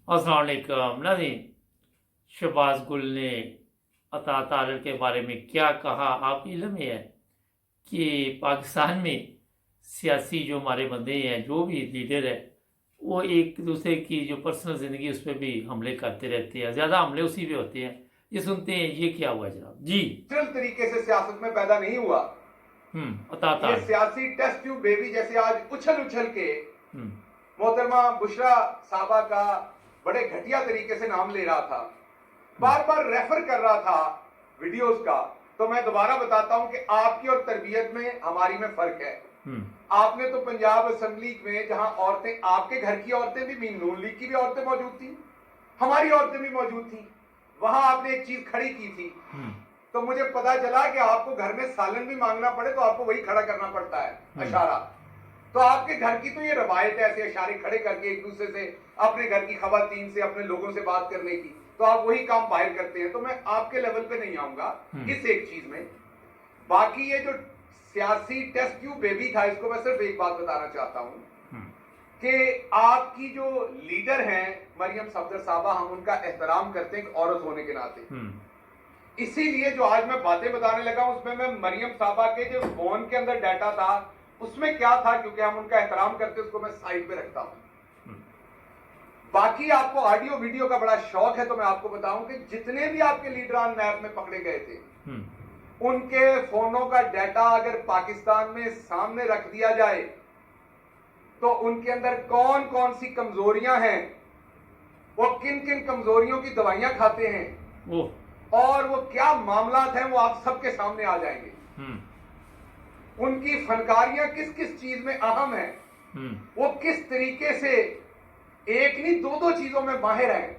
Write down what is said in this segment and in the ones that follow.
अस्सलाम वालेकुम नाज़रीन। शहबाज गुल ने अता तारड़ के बारे में क्या कहा, आप इल्म में है कि पाकिस्तान में सियासी जो हमारे बंदे हैं, जो भी लीडर है, वो एक दूसरे की जो पर्सनल ज़िंदगी उस पर भी हमले करते रहते हैं, ज़्यादा हमले उसी पे होते हैं। ये सुनते हैं, ये क्या हुआ जनाब जी। तरीके से सियासत में पैदा नहीं हुआ। अता ये तारड़ सियासी टेस्ट ट्यूब बेबी जैसे आज उछल उछल के मोहतरमा बुशरा साहबा का बड़े घटिया तरीके से नाम ले रहा था, बार बार रेफर कर रहा था वीडियोस का। तो मैं दोबारा बताता हूं कि आपकी और तरबियत में हमारी में फर्क है। आपने तो पंजाब असेंबली में जहां औरतें, आपके घर की औरतें भी, नून लीग की भी औरतें मौजूद थी, हमारी औरतें भी मौजूद थी, वहां आपने एक चीज खड़ी की थी। तो मुझे पता चला कि आपको घर में सालन भी मांगना पड़े तो आपको वही खड़ा करना पड़ता है, इशारा। तो आपके घर की तो ये रवायत है ऐसे इशारे खड़े करके एक दूसरे से, अपने घर की खवातीन से, अपने लोगों से बात करने की, तो आप वही काम बाहर करते हैं। तो मैं आपके लेवल पे नहीं आऊंगा इस एक चीज में। बाकी ये जो सियासी टेस्ट ट्यूब बेबी था, इसको मैं सिर्फ एक बात बताना चाहता हूं कि आपकी जो लीडर हैं मरियम सफदर साहबा, हम उनका एहतराम करते हैं औरत होने के नाते। इसीलिए जो आज मैं बातें बताने लगा उसमें मैं मरियम साहबा के जो फोन के अंदर डाटा था उसमें क्या था, क्योंकि हम उनका एहतराम करते हैं, उसको मैं साइड पे रखता हूं। बाकी आपको ऑडियो वीडियो का बड़ा शौक है तो मैं आपको बताऊं कि जितने भी आपके लीडरान नैब में पकड़े गए थे, उनके फोनों का डाटा अगर पाकिस्तान में सामने रख दिया जाए तो उनके अंदर कौन कौन सी कमजोरियां हैं, वो किन किन कमजोरियों की दवाइयां खाते हैं और वो क्या मामलात हैं, वो आप सबके सामने आ जाएंगे। उनकी फनकारियां किस किस चीज में अहम है, वो किस तरीके से एक नहीं दो दो चीजों में माहिर हैं,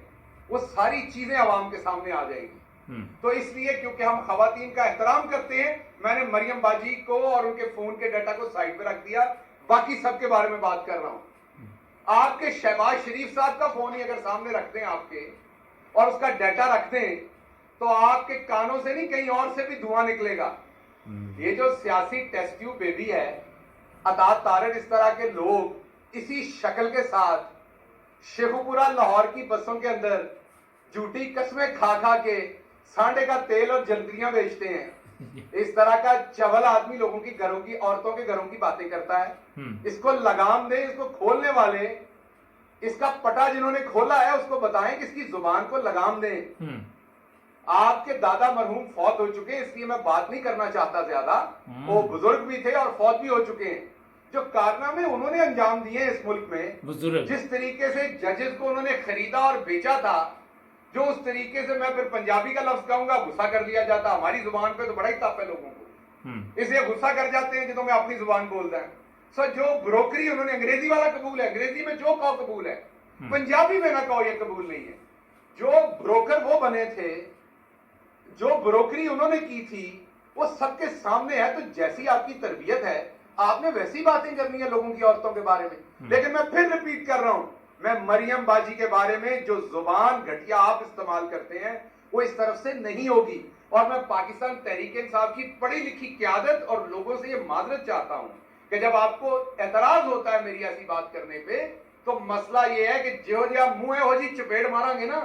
वो सारी चीजें आवाम के सामने आ जाएंगी। तो इसलिए क्योंकि हम खवातीन का एहतराम करते हैं, मैंने मरियम बाजी को और उनके फोन के डाटा को साइड पे रख दिया, बाकी सबके बारे में बात कर रहा हूं। आपके शहबाज शरीफ साहब का फोन ही अगर सामने रख दें आपके और उसका डाटा रख दें तो आपके कानों से नहीं कहीं और से भी धुआं निकलेगा। ये जो सियासी टेस्ट ट्यूब बेबी है, अता तारड़, इस तरह के लोग इसी शक्ल के साथ शेखुपुरा लाहौर की बसों के अंदर झूठी कस्में खा खा के सांडे का तेल और जंतरियां बेचते हैं। इस तरह का चवल आदमी लोगों की घरों की, औरतों के घरों की बातें करता है। इसको लगाम दे, इसको खोलने वाले, इसका पटा जिन्होंने खोला है उसको बताएं कि इसकी जुबान को लगाम दें। आपके दादा मरहूम फौत हो चुके हैं, इसलिए मैं बात नहीं करना चाहता ज्यादा, वो बुजुर्ग भी थे और फौत भी हो चुके हैं। जो कारनामे उन्होंने अंजाम दिए इस मुल्क में, जिस तरीके से जजेस को उन्होंने खरीदा और बेचा था, जो उस तरीके से, मैं फिर पंजाबी का लफ्ज कहूंगा, गुस्सा कर लिया जाता। हमारी जुबान पे तो बड़ा ही तप है लोगों को, इसलिए गुस्सा कर जाते हैं जिन्हों में अपनी जुबान बोलता है। सो जो ब्रोकरी उन्होंने, अंग्रेजी वाला कबूल है, अंग्रेजी में जो कहो कबूल है, पंजाबी में ना कहो ये कबूल नहीं है। जो ब्रोकर वो बने थे, जो ब्रोकरी उन्होंने की थी, वो सबके सामने है। तो जैसी आपकी तरबियत है, आपने वैसी बातें करनी है लोगों की, औरतों के बारे में। लेकिन मैं फिर रिपीट कर रहा हूं, मैं मरियम बाजी के बारे में जो जुबान घटिया आप इस्तेमाल करते हैं वो इस तरफ से नहीं होगी। और मैं पाकिस्तान तहरीक-ए-इंसाफ की पढ़ी लिखी क्यादत और लोगों से ये माजरत चाहता हूं कि जब आपको एतराज होता है मेरी ऐसी बात करने पे, तो मसला ये है कि जो मुंह हो जी चपेड़ मारांगे ना,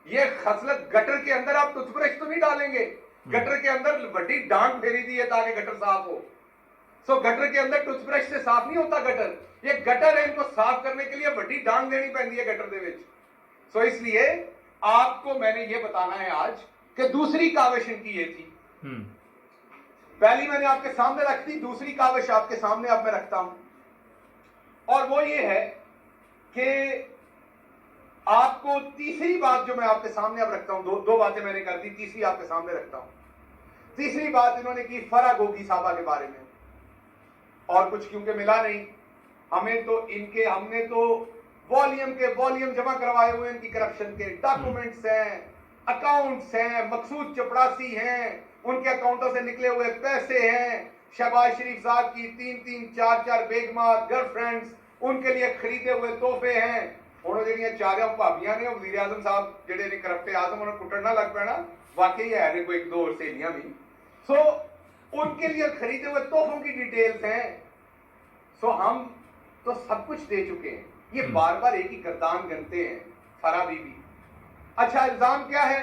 ये खसलत गटर के अंदर आप टूथब्रश तो नहीं डालेंगे, गटर के अंदर बड़ी डांग फेरी दी है ताकि गटर साफ हो। सो गटर के अंदर टूथब्रश से साफ नहीं होता गटर, ये गटर है, इनको साफ करने के लिए बड़ी डांग देनी पैंदी है गटर दे विच। सो इसलिए आपको मैंने ये बताना है आज कि दूसरी काविश इनकी ये थी। पहली मैंने आपके सामने रख दी, दूसरी काविश आपके सामने अब मैं रखता हूं, और वो ये है कि आपको तीसरी बात जो मैं आपके सामने अब रखता हूं, दो बातें मैंने कर दी, तीसरी आपके सामने रखता हूं। तीसरी बात इन्होंने की फरा गोगी साहबा के बारे में, और कुछ क्योंकि मिला नहीं हमें, तो इनके, हमने तो वॉल्यूम के वॉल्यूम जमा करवाए हुए इनकी करप्शन के डॉक्यूमेंट्स हैं, अकाउंट्स हैं, मकसूद चपड़ासी हैं, उनके अकाउंटों से निकले हुए पैसे हैं, शहबाज शरीफ साहब की 3-3, 4-4 बेगमात गर्लफ्रेंड्स, उनके लिए खरीदे हुए तोहफे हैं। ਹੁਣ ਜਿਹੜੀਆਂ ਚਾਰਿਆਂ ਭਾਬੀਆਂ ਨੇ, ਉਹ ਵਜ਼ੀਰ ਆਜ਼ਮ ਸਾਹਿਬ ਜਿਹੜੇ ਨੇ ਕਰप्टे आजम, उन्हें कुटन ना लग पैना, वाकई है ने कोई एक दो और सहेलियां भी। सो उनके लिए खरीदे हुए तोहफों की डिटेल्स हैं। सो हम तो सब कुछ दे चुके हैं, ये बार बार एक ही गर्दान गनते हैं فرا بی بی. اچھا الزام کیا ہے؟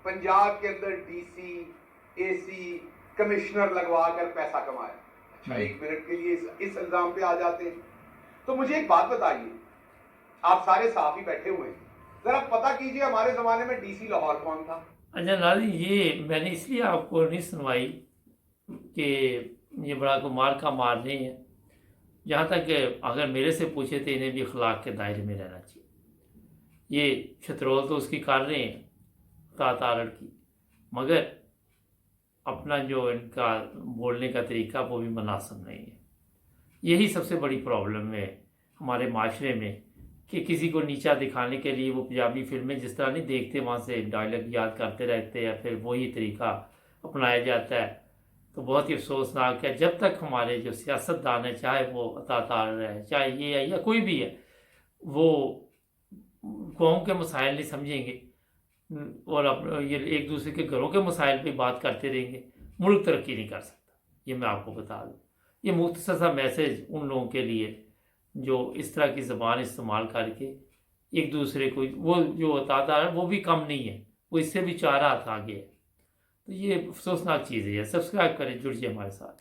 پنجاب کے اندر ڈی سی اے سی کمشنر لگوا کر پیسہ کمایا. اچھا ایک منٹ کے لیے اس الزام پہ آ جاتے ہیں. تو مجھے ایک بات بتائیے, آپ سارے صحافی بیٹھے ہوئے ہیں, ذرا پتہ کیجئے ہمارے زمانے میں ڈی سی لاہور کون تھا؟ اچھا ناظرین, یہ میں نے اس لیے آپ کو نہیں سنوائی کہ یہ بڑا کو مار کا مار نہیں ہے. جہاں تک کہ اگر میرے سے پوچھے تو انہیں بھی اخلاق کے دائرے میں رہنا چاہیے. یہ شترول تو اس کی کر رہے ہیں تارڑ کی, مگر اپنا جو ان کا بولنے کا طریقہ وہ بھی مناسب نہیں ہے. یہی سب سے بڑی پرابلم ہے ہمارے معاشرے میں کہ کسی کو نیچا دکھانے کے لیے وہ پنجابی فلمیں جس طرح نہیں دیکھتے وہاں سے ڈائلاگ یاد کرتے رہتے ہیں, پھر وہی طریقہ اپنایا جاتا ہے. تو بہت ہی افسوسناک ہے جب تک ہمارے جو سیاستدان ہیں, چاہے وہ عطا طارڑ ہے, چاہے یہ ہے یا کوئی بھی ہے, وہ قوم کے مسائل نہیں سمجھیں گے اور یہ ایک دوسرے کے گھروں کے مسائل پہ بات کرتے رہیں گے, ملک ترقی نہیں کر سکتا. یہ میں آپ کو بتا دوں. یہ مختصر سا میسیج ان لوگوں کے لیے جو اس طرح کی زبان استعمال کر کے ایک دوسرے کو, وہ جو عطا طارڑ وہ بھی کم نہیں ہے, وہ اس سے بھی 4 ہاتھ آگے ہے. تو یہ افسوسناک چیز ہے. سبسکرائب کریں, جڑ جائیں ہمارے ساتھ.